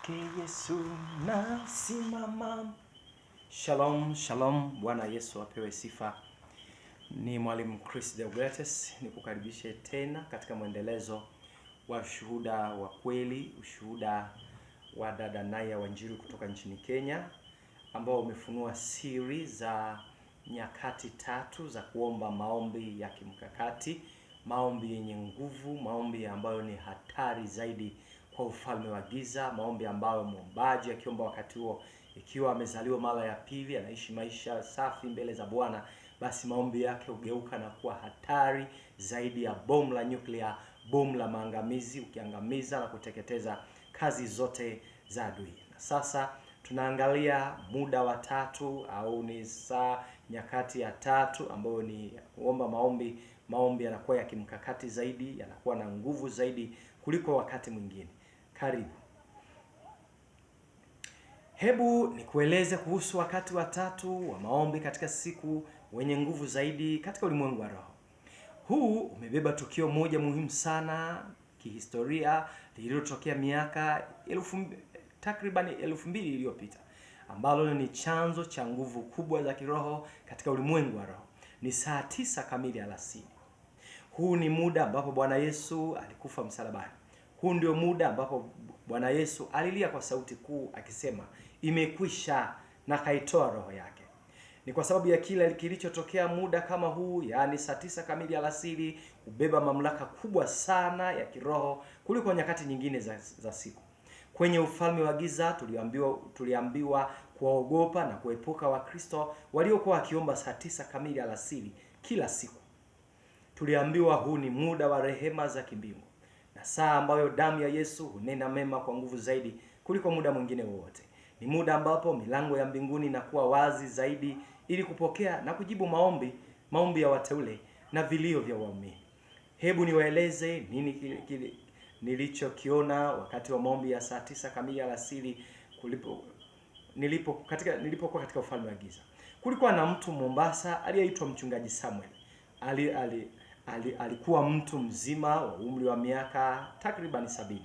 kwake Yesu nasimama. Shalom, shalom. Bwana Yesu apewe sifa. Ni Mwalimu Chris Deogratis, nikukaribishe tena katika mwendelezo wa ushuhuda wa kweli, ushuhuda wa dada Naya Wanjiru kutoka nchini Kenya, ambao umefunua siri za nyakati tatu za kuomba maombi ya kimkakati, maombi yenye nguvu, maombi ambayo ni hatari zaidi kwa ufalme wa giza, maombi ambayo mwombaji akiomba wakati huo, ikiwa amezaliwa mara ya pili, anaishi maisha safi mbele za Bwana, basi maombi yake hugeuka na kuwa hatari zaidi ya bomu la nyuklia, bomu la maangamizi, ukiangamiza na kuteketeza kazi zote za adui. Na sasa tunaangalia muda wa tatu, au ni saa nyakati ya tatu, ambayo ni kuomba maombi. Maombi yanakuwa ya kimkakati zaidi, yanakuwa na nguvu zaidi kuliko wakati mwingine. Karibu. Hebu nikueleze kuhusu wakati wa tatu wa maombi katika siku wenye nguvu zaidi katika ulimwengu wa roho. Huu umebeba tukio moja muhimu sana kihistoria lililotokea miaka takriban 2000 iliyopita, ambalo ni chanzo cha nguvu kubwa za kiroho katika ulimwengu wa roho. Ni saa 9 kamili alasiri. Huu ni muda ambapo Bwana Yesu alikufa msalabani. Huu ndio muda ambapo Bwana Yesu alilia kwa sauti kuu akisema, imekwisha, na kaitoa roho yake. Ni kwa sababu ya kile kilichotokea muda kama huu, yaani saa 9 kamili alasiri, kubeba mamlaka kubwa sana ya kiroho kuliko nyakati nyingine za siku. Kwenye ufalme wa giza tuliambiwa kuwaogopa na kuepuka Wakristo waliokuwa wakiomba saa 9 kamili alasiri kila siku. Tuliambiwa huu ni muda wa rehema za kimbingu, na saa ambayo damu ya Yesu hunena mema kwa nguvu zaidi kuliko muda mwingine wowote. Ni muda ambapo milango ya mbinguni inakuwa wazi zaidi ili kupokea na kujibu maombi ya wateule na vilio vya waumini. Hebu niwaeleze nini nilichokiona wakati wa maombi ya saa 9 kamili alasiri nilipokuwa katika ufalme wa giza. Kulikuwa na mtu Mombasa aliyeitwa Mchungaji Samuel. Alikuwa mtu mzima wa umri wa miaka takriban 70.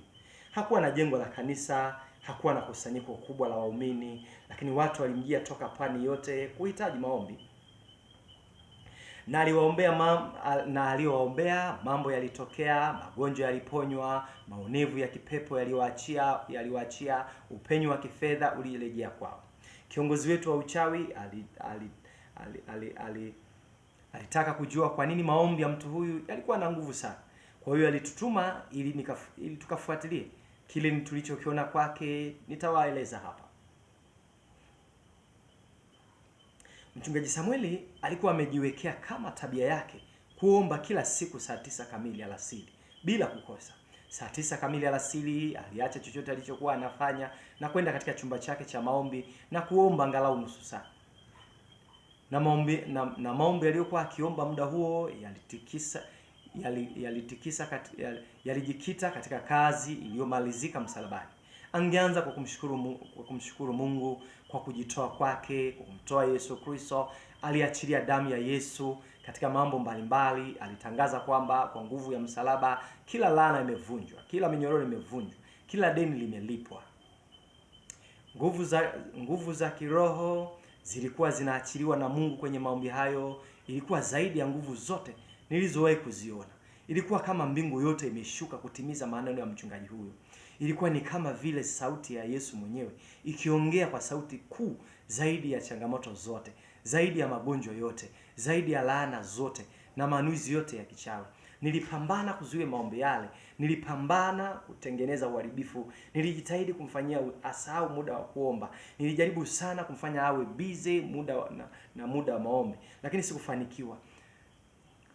Hakuwa na jengo la kanisa, hakuwa na kusanyiko kubwa la waumini, lakini watu walimjia toka pwani yote kuhitaji maombi. Na aliwaombea, mambo yalitokea, magonjwa yaliponywa, maumivu ya kipepo yaliwaachia, upenyo wa kifedha ulirejea kwao. Kiongozi wetu wa uchawi alitaka kujua kwa nini maombi ya mtu huyu yalikuwa na nguvu sana. Kwa hiyo alitutuma ili tukafuatilie kile tulichokiona kwake. Nitawaeleza hapa. Mchungaji Samueli alikuwa amejiwekea kama tabia yake kuomba kila siku saa 9 kamili alasiri bila kukosa. Saa 9 kamili alasiri aliacha chochote alichokuwa anafanya na kwenda katika chumba chake cha maombi na kuomba angalau nusu saa. Na maombi aliyokuwa akiomba muda huo yalijikita katika kazi iliyomalizika msalabani. Angeanza kwa kumshukuru Mungu kwa kujitoa kwake, kumtoa Yesu Kristo. Aliachilia damu ya Yesu katika mambo mbalimbali. Alitangaza kwamba kwa nguvu ya msalaba kila laana imevunjwa, kila minyororo imevunjwa, kila deni limelipwa. Nguvu za kiroho zilikuwa zinaachiliwa na Mungu kwenye maombi hayo. Ilikuwa zaidi ya nguvu zote nilizowahi kuziona. Ilikuwa kama mbingu yote imeshuka kutimiza maneno ya mchungaji huyo. Ilikuwa ni kama vile sauti ya Yesu mwenyewe ikiongea kwa sauti kuu zaidi ya changamoto zote, zaidi ya magonjwa yote, zaidi ya laana zote na manuizi yote ya kichawi. Nilipambana kuzuia maombi yale, nilipambana kutengeneza uharibifu, nilijitahidi kumfanyia asahau muda wa kuomba. Nilijaribu sana kumfanya awe busy muda wa maombi, lakini sikufanikiwa.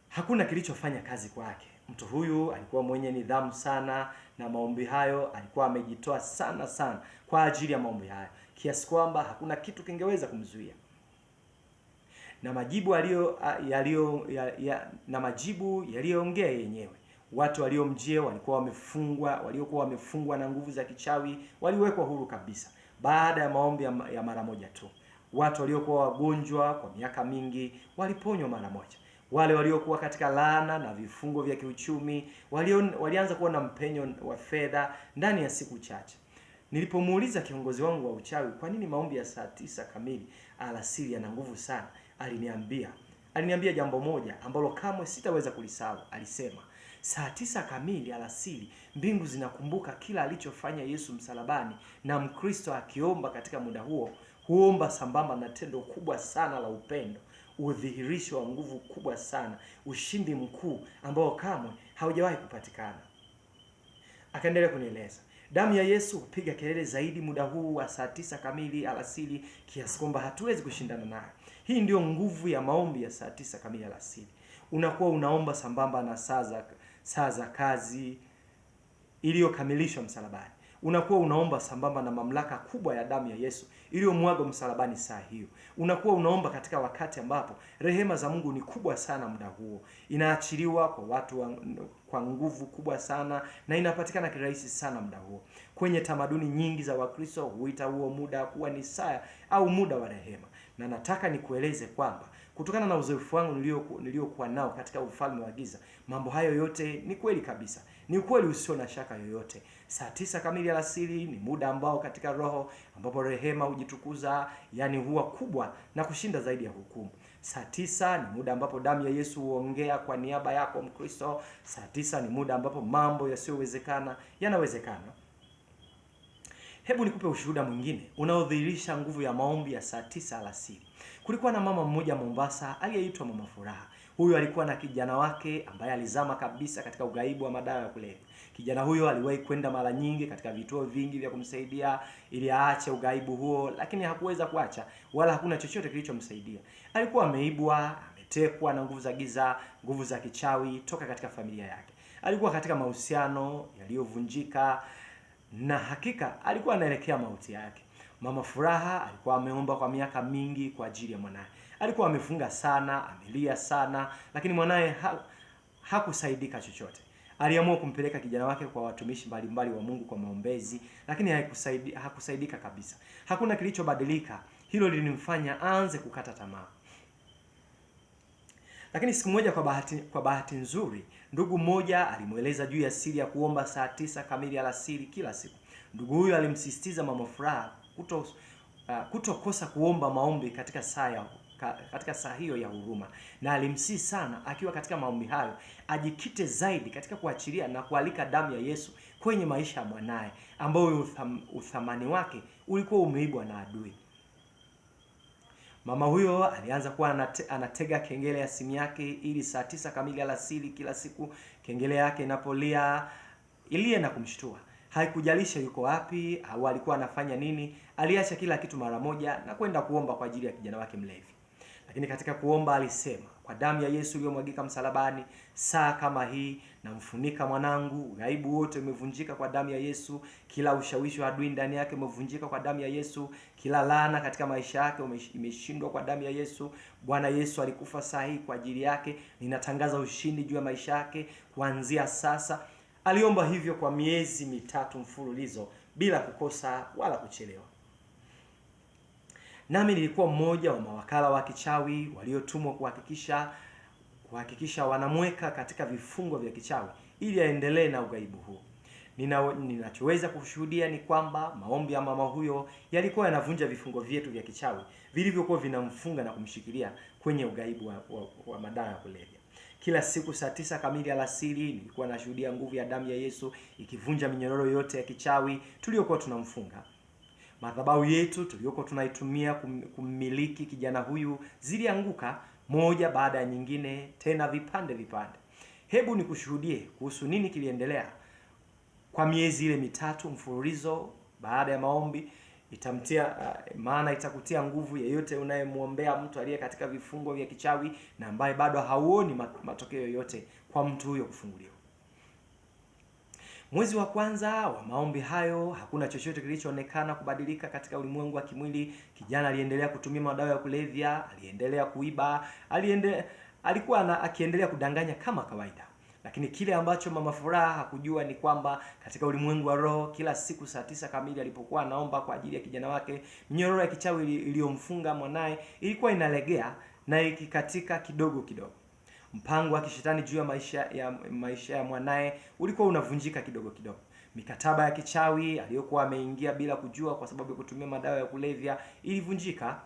Hakuna kilichofanya kazi kwake. Mtu huyu alikuwa mwenye nidhamu sana, na maombi hayo alikuwa amejitoa sana kwa ajili ya maombi hayo, kiasi kwamba hakuna kitu kingeweza kumzuia. Na majibu yaliyoongea yenyewe. Watu waliomjia waliokuwa wamefungwa na nguvu za kichawi waliwekwa huru kabisa baada ya maombi ya mara moja tu. Watu waliokuwa wagonjwa kwa miaka mingi waliponywa mara moja. Wale waliokuwa katika laana na vifungo vya kiuchumi walianza kuona mpenyo wa fedha ndani ya siku chache. Nilipomuuliza kiongozi wangu wa uchawi kwa nini maombi ya saa 9 kamili alasiri yana nguvu sana, aliniambia jambo moja ambalo kamwe sitaweza kulisahau. Alisema, saa 9 kamili alasiri mbingu zinakumbuka kila alichofanya Yesu msalabani, na Mkristo akiomba katika muda huo huomba sambamba na tendo kubwa sana la upendo, udhihirisho wa nguvu kubwa sana, ushindi mkuu ambao kamwe haujawahi kupatikana. Akaendelea kunieleza, damu ya Yesu hupiga kelele zaidi muda huu wa saa 9 kamili alasiri kiasi kwamba hatuwezi kushindana nayo. Hii ndio nguvu ya maombi ya saa 9 kamili alasiri. Unakuwa unaomba sambamba na saa za kazi iliyokamilishwa msalabani. Unakuwa unaomba sambamba na mamlaka kubwa ya damu ya Yesu iliyomwagwa msalabani saa hiyo. Unakuwa unaomba katika wakati ambapo rehema za Mungu ni kubwa sana muda huo. Inaachiliwa kwa watu kwa nguvu kubwa sana na inapatikana kirahisi sana muda huo. Kwenye tamaduni nyingi za Wakristo huita huo muda kuwa ni saa au muda wa rehema. Na nataka nikueleze kwamba kutokana na uzoefu wangu niliokuwa nao katika ufalme wa giza, mambo hayo yote ni kweli kabisa. Ni ukweli usio na shaka yoyote. Saa 9 kamili alasiri ni muda ambao katika roho ambapo rehema hujitukuza, yani huwa kubwa na kushinda zaidi ya hukumu. Saa 9 ni muda ambapo damu ya Yesu huongea kwa niaba yako Mkristo. Saa 9 ni muda ambapo mambo yasiyowezekana yanawezekana. Hebu nikupe ushuhuda mwingine unaodhihirisha nguvu ya maombi ya saa 9 alasiri. Kulikuwa na mama mmoja Mombasa aliyeitwa Mama Furaha. Huyu alikuwa na kijana wake ambaye alizama kabisa katika ugaibu wa madawa ya kulevya. Kijana huyo aliwahi kwenda mara nyingi katika vituo vingi vya kumsaidia ili aache ugaibu huo, lakini hakuweza kuacha wala hakuna chochote kilichomsaidia. Alikuwa ameibwa, ametekwa na nguvu za giza, nguvu za kichawi toka katika familia yake. Alikuwa katika mahusiano yaliyovunjika na hakika alikuwa anaelekea mauti yake. Mama Furaha alikuwa ameomba kwa miaka mingi kwa ajili ya mwanae. Alikuwa amefunga sana, amelia sana, lakini mwanae hakusaidika chochote. Aliamua kumpeleka kijana wake kwa watumishi mbalimbali wa Mungu kwa maombezi, lakini hakusaidika kabisa. Hakuna kilichobadilika. Hilo lilimfanya aanze kukata tamaa. Lakini siku moja kwa bahati nzuri, ndugu mmoja alimweleza juu ya siri ya kuomba saa 9 kamili alasiri kila siku. Ndugu huyo alimsisitiza Mama Furaha kutokosa kuomba maombi katika saa hiyo ya huruma, na alimsihi sana akiwa katika maombi hayo ajikite zaidi katika kuachilia na kualika damu ya Yesu kwenye maisha ya mwanaye ambao uthamani wake ulikuwa umeibwa na adui. Mama huyo alianza kuwa anatega kengele ya simu yake ili saa 9 kamili alasiri kila siku kengele yake inapolia ilie na kumshtua. Haikujalisha yuko wapi au alikuwa anafanya nini, aliacha kila kitu mara moja na kwenda kuomba kwa ajili ya kijana wake mlevi. Lakini katika kuomba alisema, kwa damu ya Yesu iliyomwagika msalabani, saa kama hii namfunika mwanangu, ugaibu wote umevunjika kwa damu ya Yesu, kila ushawishi wa adui ndani yake umevunjika kwa damu ya Yesu, kila laana katika maisha yake imeshindwa kwa damu ya Yesu. Bwana Yesu alikufa saa hii kwa ajili yake, ninatangaza ushindi juu ya maisha yake kuanzia sasa. Aliomba hivyo kwa miezi 3 mfululizo bila kukosa wala kuchelewa. Nami nilikuwa mmoja wa mawakala wa kichawi waliotumwa kuhakikisha wanamweka katika vifungo vya kichawi ili aendelee na ugaibu huu. Ninachoweza kushuhudia ni kwamba maombi ya mama huyo yalikuwa yanavunja vifungo vyetu vya kichawi vilivyokuwa vinamfunga na kumshikilia kwenye ugaibu wa madawa ya kulevya. Kila siku saa 9 kamili alasiri nilikuwa nashuhudia nguvu ya damu ya Yesu ikivunja minyororo yote ya kichawi tuliyokuwa tunamfunga. Madhabahu yetu tuliyokuwa tunaitumia kummiliki kijana huyu zilianguka moja baada ya nyingine, tena vipande. Hebu nikushuhudie kuhusu nini kiliendelea kwa miezi ile 3 mfululizo baada ya maombi. Maana itakutia nguvu yeyote unayemwombea mtu aliye katika vifungo vya kichawi na ambaye bado hauoni matokeo yoyote kwa mtu huyo kufunguliwa. Mwezi wa kwanza wa maombi hayo hakuna chochote kilichoonekana kubadilika katika ulimwengu wa kimwili. Kijana aliendelea kutumia madawa ya kulevya, aliendelea kuiba, alikuwa akiendelea kudanganya kama kawaida. Lakini kile ambacho Mama Furaha hakujua ni kwamba katika ulimwengu wa roho, kila siku saa 9 kamili alipokuwa anaomba kwa ajili ya kijana wake, minyororo ya kichawi iliyomfunga mwanae ilikuwa inalegea na ikikatika kidogo kidogo. Mpango wa kishetani juu ya maisha ya mwanae ulikuwa unavunjika kidogo kidogo. Mikataba ya kichawi aliyokuwa ameingia bila kujua kwa sababu ya kutumia madawa ya kulevya ilivunjika.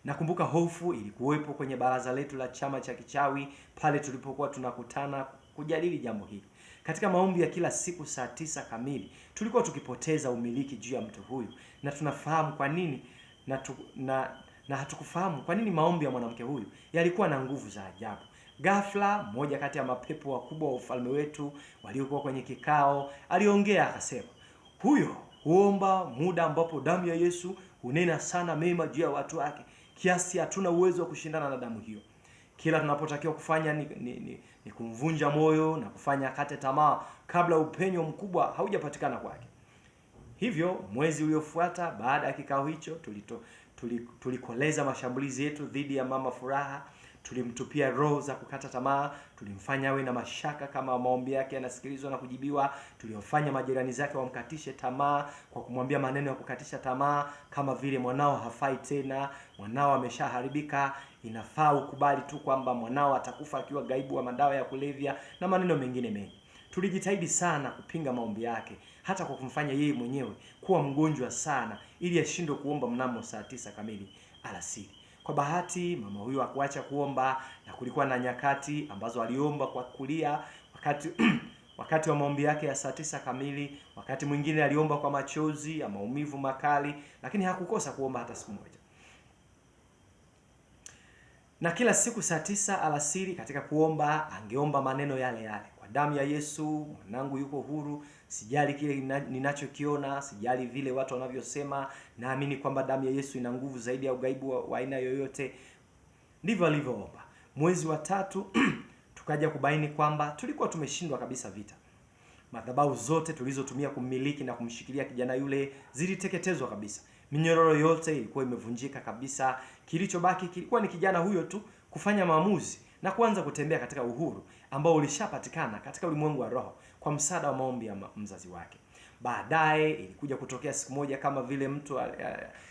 Nakumbuka hofu ilikuwepo kwenye baraza letu la chama cha kichawi pale tulipokuwa tunakutana kujadili jambo hili. Katika maombi ya kila siku saa 9 kamili tulikuwa tukipoteza umiliki juu ya mtu huyu, na tunafahamu kwa nini na hatukufahamu kwa nini maombi ya mwanamke huyu yalikuwa na nguvu za ajabu. Ghafla mmoja kati ya mapepo wakubwa wa ufalme wetu waliokuwa kwenye kikao aliongea akasema, huyo huomba muda ambapo damu ya Yesu hunena sana mema juu ya watu wake kiasi hatuna uwezo wa kushindana na damu hiyo. Kila tunapotakiwa kufanya ni kumvunja moyo na kufanya akate tamaa kabla upenyo mkubwa haujapatikana kwake. Hivyo mwezi uliofuata baada ya kikao hicho tulikoleza mashambulizi yetu dhidi ya Mama Furaha. Tulimtupia roho za kukata tamaa, tulimfanya awe na mashaka kama maombi yake yanasikilizwa na kujibiwa. Tuliwafanya majirani zake wamkatishe tamaa kwa kumwambia maneno ya kukatisha tamaa kama vile mwanao hafai tena, mwanao ameshaharibika, inafaa ukubali tu kwamba mwanao atakufa akiwa gaibu wa madawa ya kulevya na maneno mengine mengi. Tulijitahidi sana kupinga maombi yake, hata kwa kumfanya yeye mwenyewe kuwa mgonjwa sana ili ashindwe kuomba mnamo saa 9 kamili alasiri. Kwa bahati mama huyu hakuacha kuomba, na kulikuwa na nyakati ambazo aliomba kwa kulia wakati wa maombi yake ya saa 9 kamili. Wakati mwingine aliomba kwa machozi ya maumivu makali, lakini hakukosa kuomba hata siku moja. Na kila siku saa 9 alasiri katika kuomba angeomba maneno yale yale: kwa damu ya Yesu mwanangu yuko huru, sijali kile ninachokiona, sijali vile watu wanavyosema, naamini kwamba damu ya Yesu ina nguvu zaidi ya ugaibu wa aina yoyote. Ndivyo alivyoomba. Mwezi wa 3 tukaja kubaini kwamba tulikuwa tumeshindwa kabisa vita. Madhabahu zote tulizotumia kummiliki na kumshikilia kijana yule ziliteketezwa kabisa. Minyororo yote ilikuwa imevunjika kabisa. Kilichobaki kilikuwa ni kijana huyo tu kufanya maamuzi na kuanza kutembea katika uhuru ambao ulishapatikana katika ulimwengu wa roho kwa msaada wa maombi ya mzazi wake. Baadaye ilikuja kutokea siku moja, kama vile mtu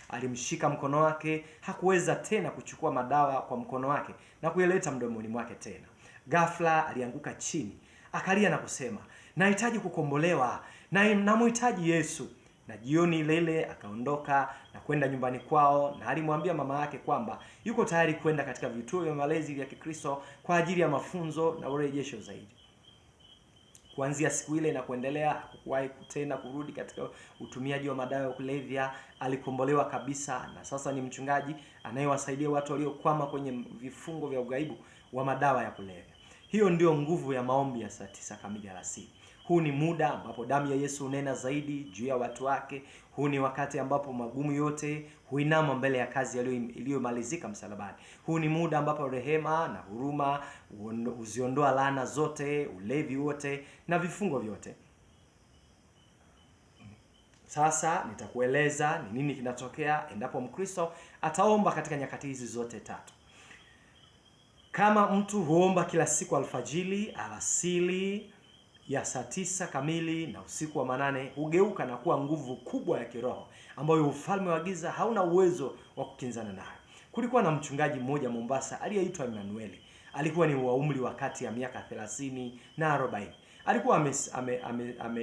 alimshika mkono wake, hakuweza tena kuchukua madawa kwa mkono wake na kuyaleta mdomoni mwake tena. Ghafla alianguka chini, akalia na kusema, nahitaji kukombolewa na namhitaji Yesu. Na jioni ile akaondoka na kwenda nyumbani kwao, na alimwambia mama yake kwamba yuko tayari kwenda katika vituo vya malezi vya Kikristo kwa ajili ya mafunzo na urejesho zaidi. Kuanzia siku ile na kuendelea hakuwahi tena kurudi katika utumiaji wa madawa ya kulevya. Alikombolewa kabisa, na sasa ni mchungaji anayewasaidia watu waliokwama kwenye vifungo vya ugaibu wa madawa ya kulevya. Hiyo ndio nguvu ya maombi ya saa 9 kamili alasiri. Huu ni muda ambapo damu ya Yesu hunena zaidi juu ya watu wake. Huu ni wakati ambapo magumu yote huinama mbele ya kazi iliyomalizika msalabani. Huu ni muda ambapo rehema na huruma huziondoa laana zote, ulevi wote na vifungo vyote. Sasa nitakueleza ni nini kinatokea endapo Mkristo ataomba katika nyakati hizi zote 3. Kama mtu huomba kila siku alfajiri, alasiri ya saa 9 kamili na usiku wa manane, hugeuka na kuwa nguvu kubwa ya kiroho ambayo ufalme wa giza hauna uwezo wa kukinzana nayo. Kulikuwa na mchungaji mmoja Mombasa aliyeitwa Emmanuel. Alikuwa ni wa umri wa kati ya miaka 30 na 40. Alikuwa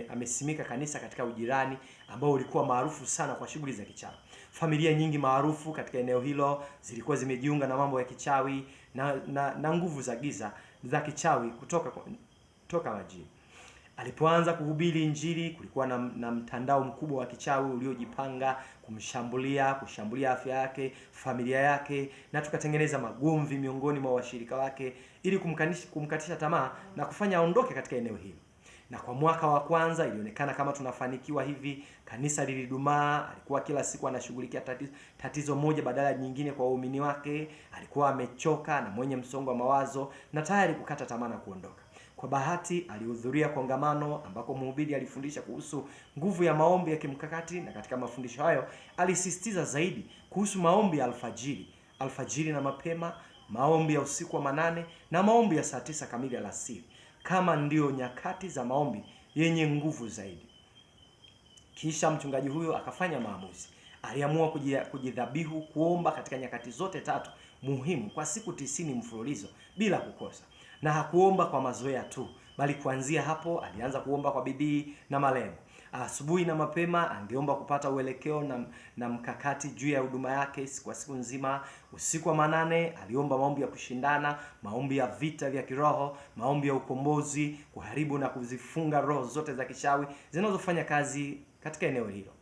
amesimika kanisa katika ujirani ambao ulikuwa maarufu sana kwa shughuli za kichawi. Familia nyingi maarufu katika eneo hilo zilikuwa zimejiunga na mambo ya kichawi na nguvu za giza za kichawi kutoka majini. Alipoanza kuhubiri Injili, kulikuwa na mtandao mkubwa wa kichawi uliojipanga kushambulia afya yake, familia yake, na tukatengeneza magomvi miongoni mwa washirika wake ili kumkatisha tamaa na kufanya aondoke katika eneo hili. Na kwa mwaka wa kwanza ilionekana kama tunafanikiwa hivi. Kanisa lilidumaa. Alikuwa kila siku anashughulikia tatizo moja badala nyingine kwa waumini wake. Alikuwa amechoka na mwenye msongo wa mawazo na tayari kukata tamaa na kuondoka. Kwa bahati alihudhuria kongamano ambako mhubiri alifundisha kuhusu nguvu ya maombi ya kimkakati, na katika mafundisho hayo alisisitiza zaidi kuhusu maombi ya alfajiri na mapema, maombi ya usiku wa manane na maombi ya saa 9 kamili alasiri kama ndio nyakati za maombi yenye nguvu zaidi. Kisha mchungaji huyo akafanya maamuzi. Aliamua kujidhabihu kuomba katika nyakati zote 3 muhimu kwa siku 90 mfululizo bila kukosa. Na hakuomba kwa mazoea tu, bali kuanzia hapo alianza kuomba kwa bidii na malengo. Asubuhi na mapema angeomba kupata uelekeo na mkakati juu ya huduma yake kwa siku nzima. Usiku wa manane aliomba maombi ya kushindana, maombi ya vita vya kiroho, maombi ya ukombozi, kuharibu na kuzifunga roho zote za kishawi zinazofanya kazi katika eneo hilo.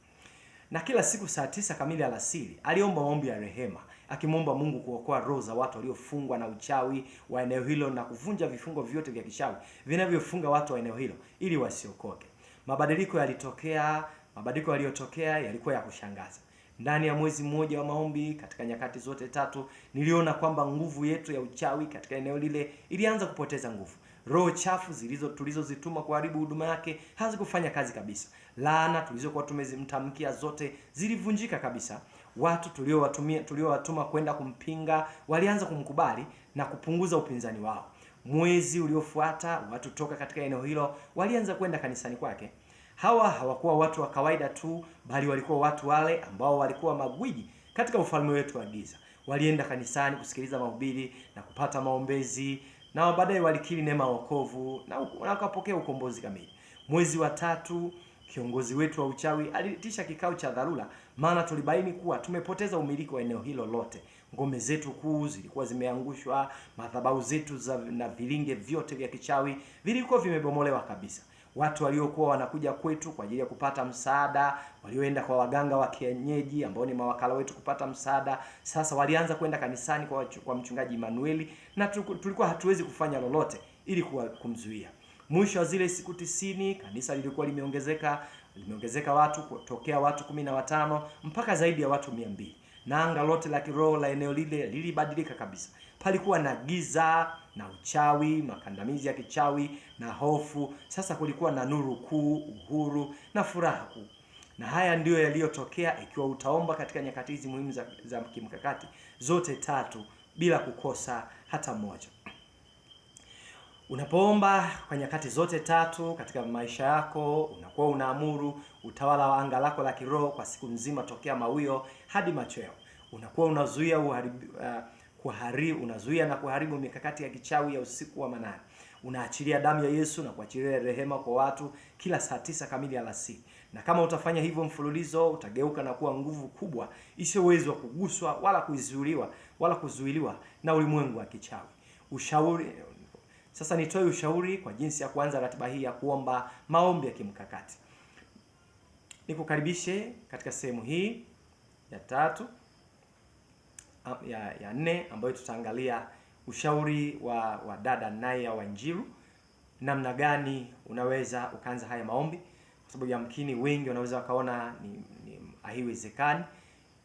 Na kila siku saa 9 kamili alasiri aliomba maombi ya rehema, akimwomba Mungu kuokoa roho za watu waliofungwa na uchawi wa eneo hilo na kuvunja vifungo vyote vya kishawi vinavyofunga watu wa eneo hilo ili wasiokoke. Mabadiliko yaliyotokea yalikuwa ya kushangaza. Ndani ya mwezi mmoja wa maombi, katika nyakati zote tatu, niliona kwamba nguvu yetu ya uchawi katika eneo lile ilianza kupoteza nguvu. Roho chafu tulizozituma kuharibu huduma yake hazikufanya kazi kabisa. Laana tulizokuwa tumezimtamkia zote zilivunjika kabisa. Watu tuliowatuma kwenda kumpinga walianza kumkubali na kupunguza upinzani wao. Mwezi uliofuata, watu toka katika eneo hilo walianza kwenda kanisani kwake. Hawa hawakuwa watu wa kawaida tu, bali walikuwa watu wale ambao walikuwa magwiji katika ufalme wetu wa giza. Walienda kanisani kusikiliza mahubiri na kupata maombezi, na baadaye walikiri neema ya wokovu na wakapokea ukombozi kamili. Mwezi wa tatu, kiongozi wetu wa uchawi aliitisha kikao cha dharura, maana tulibaini kuwa tumepoteza umiliki wa eneo hilo lote. Ngome zetu kuu zilikuwa zimeangushwa, madhabahu zetu na vilinge vyote vya kichawi vilikuwa vimebomolewa kabisa. Watu waliokuwa wanakuja kwetu kwa ajili ya kupata msaada, walioenda kwa waganga wa kienyeji ambao ni mawakala wetu kupata msaada, sasa walianza kwenda kanisani kwa mchungaji Emmanuel, na tulikuwa hatuwezi kufanya lolote ili kumzuia. Mwisho wa zile siku 90, kanisa lilikuwa limeongezeka watu kutokea watu 15 mpaka zaidi ya watu 200. Na anga lote la kiroho la eneo lile lilibadilika kabisa. Palikuwa na giza na uchawi, makandamizi ya kichawi na hofu. Sasa kulikuwa na nuru kuu, uhuru na furaha kuu. Na haya ndiyo yaliyotokea ikiwa utaomba katika nyakati hizi muhimu za kimkakati zote tatu bila kukosa hata moja. Unapoomba kwa nyakati zote tatu katika maisha yako, unakuwa unaamuru utawala wa anga lako la kiroho kwa siku nzima tokea mawio hadi machweo. Unakuwa unazuia unazuia na kuharibu mikakati ya kichawi ya usiku wa manane. Unaachilia damu ya Yesu na kuachilia rehema kwa watu kila saa 9 kamili alasiri. Na kama utafanya hivyo mfululizo, utageuka na kuwa nguvu kubwa isiyowezwa kuguswa wala kuzuiliwa na ulimwengu wa kichawi. Sasa nitoe ushauri kwa jinsi ya kuanza ratiba hii ya kuomba maombi ya kimkakati. Nikukaribishe katika sehemu hii ya 4 ambayo tutaangalia ushauri wa dada Naya Wanjiru, namna gani unaweza ukaanza haya maombi, kwa sababu yamkini wengi wanaweza wakaona ni haiwezekani,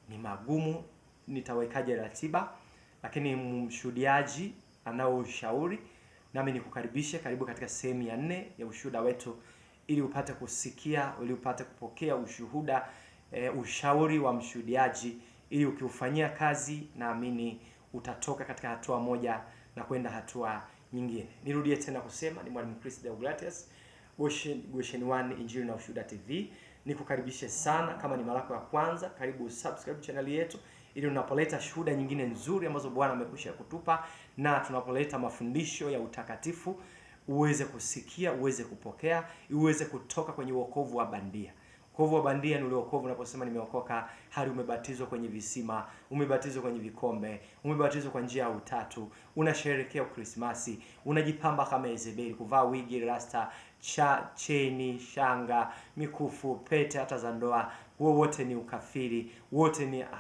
ni magumu, nitawekaje ratiba, lakini mshuhudiaji anao ushauri. Nami nikukaribishe, karibu katika sehemu ya 4 ya ushuhuda wetu, ili upate kusikia, ili upate kupokea ushauri wa mshuhudiaji, ili ukiufanyia kazi, naamini utatoka katika hatua moja na kwenda hatua nyingine. Nirudie tena kusema, ni Mwalimu Chris Deogratias, Goshen One Injili na Ushuhuda TV. Nikukaribishe sana. Kama ni mara yako ya kwanza, karibu subscribe channel yetu, ili unapoleta shuhuda nyingine nzuri ambazo Bwana amekwisha kutupa, na tunapoleta mafundisho ya utakatifu, uweze kusikia, uweze kupokea, uweze kutoka kwenye wokovu wa bandia. Wokovu wa bandia ni ule wokovu unaposema nimeokoka hali umebatizwa kwenye visima, umebatizwa kwenye vikombe, umebatizwa kwa njia ya utatu, unasherehekea Krismasi, unajipamba kama Yezebeli, kuvaa wigi, rasta, cheni, shanga, mikufu, pete hata za ndoa. Wote ni ukafiri,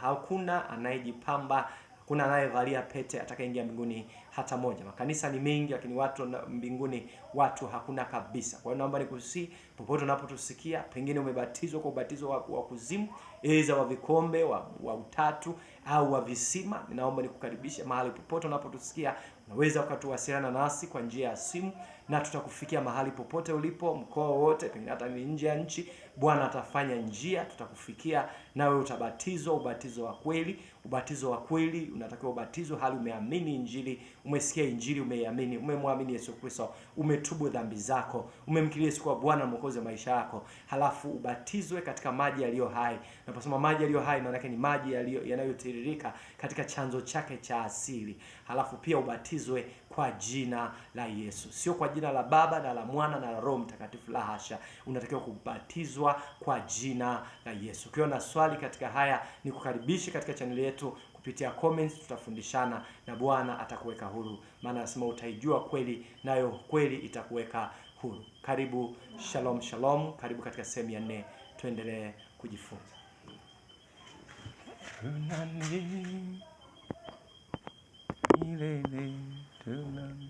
hakuna anayejipamba, hakuna anayevalia pete atakayeingia mbinguni hata moja. Makanisa ni mengi, lakini watu mbinguni watu hakuna kabisa. Kwa hiyo naomba nikusihi, popote unapotusikia, pengine umebatizwa kwa ubatizo wa kuzimu, aidha wa vikombe, wa utatu au wa visima, ninaomba nikukaribishe mahali popote unapotusikia. Unaweza ukatuwasiliana nasi kwa njia ya simu na tutakufikia mahali popote ulipo, mkoa wote, pengine hata nje ya nchi. Bwana atafanya njia, tutakufikia nawe utabatizwa ubatizo wa kweli. Ubatizo wa kweli unatakiwa ubatizo hali umeamini Injili, umesikia Injili, umeiamini, umemwamini Yesu Kristo, umetubu dhambi zako, umemkiri Yesu kwa Bwana Mwokozi wa maisha yako, halafu ubatizwe katika maji yaliyo hai. Naposema maji yaliyo hai, maana yake ni maji yanayotiririka katika chanzo chake cha asili. Halafu pia ubatizwe kwa jina la Yesu, sio kwa jina la Baba na la Mwana na la Roho Mtakatifu, la hasha. Unatakiwa kubatizwa kwa jina la Yesu. Ukiwa na swali katika haya, ni kukaribisha katika channel yetu kupitia comments, tutafundishana na Bwana atakuweka huru, maana anasema utaijua kweli, nayo kweli itakuweka huru. Karibu. Shalom shalom. Karibu katika sehemu ya 4, tuendelee kujifunza. Tunani milele tunani